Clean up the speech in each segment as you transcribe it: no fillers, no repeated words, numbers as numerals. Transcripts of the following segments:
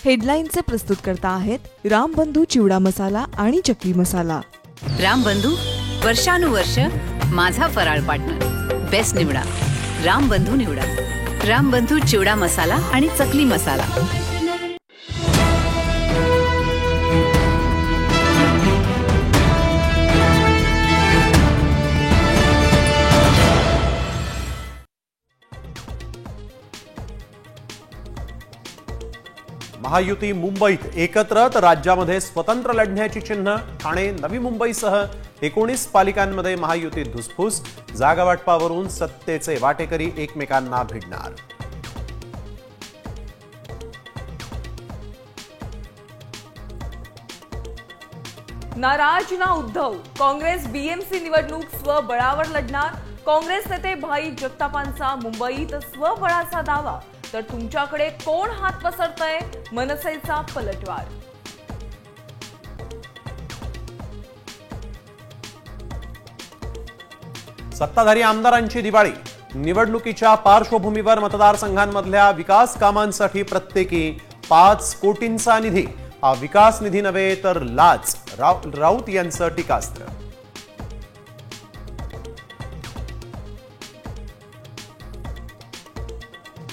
हेडलाईनचे प्रस्तुतकर्ता आहेत रामबंधू चिवडा मसाला आणि चकली मसाला। रामबंधू वर्षानुवर्ष माझा फराळ पार्टनर। बेस्ट निवडा, रामबंधू निवडा। रामबंधू चिवडा मसाला आणि चकली मसाला। महायुती मुंबईत एकत्र तर राज्यामध्ये स्वतंत्र लढण्याची चिन्ह। ठाणे नवी मुंबईसह 19 पालिकांमध्ये महायुतीत धुसफूस। जागा वाटपावरून सत्तेचे वाटेकरी एकमेकांना भिडणार। नाराज ना उद्धव, काँग्रेस बीएमसी निवडणूक स्वबळावर लढणार। काँग्रेस नेते भाई जगतापांचा मुंबईत स्वबळाचा दावा, तर तुमच्याकडे कोण हात पसरतय, मनसेचा पलटवार। सत्ताधारी आमदारांची दिवाळी। निवडणुकीच्या पार्श्वभूमीवर मतदारसंघांमधल्या विकास कामांसाठी प्रत्येकी 5 कोटींचा निधी। हा विकास निधी नव्हे तर लाच, राऊत यांचं टीकास्त्र।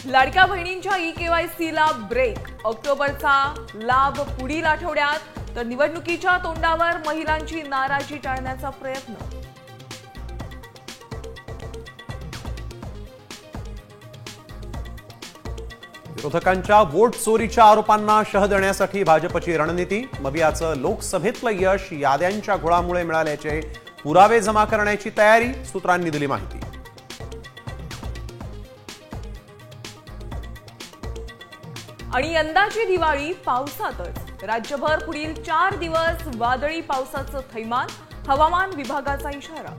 लाडक्या बहिणींच्या ई-केवायसीला ब्रेक। ऑक्टोबरचा लाभ पुढील आठवड्यात, तर निवडणुकीच्या तोंडावर महिलांची नाराजी टाळण्याचा प्रयत्न। विरोधकांच्या वोट चोरीच्या आरोपांना शह देण्यासाठी भाजपची रणनीती। मवियाचं लोकसभेतलं यश याद्यांच्या घोळामुळे मिळाल्याचे पुरावे जमा करण्याची तयारी, सूत्रांनी दिली माहिती। आणि यंदाची दिवाळी पावसातच। राज्यभर पुढील 4 दिवस वादळी पावसाचं थैमान, हवामान विभागाचा इशारा।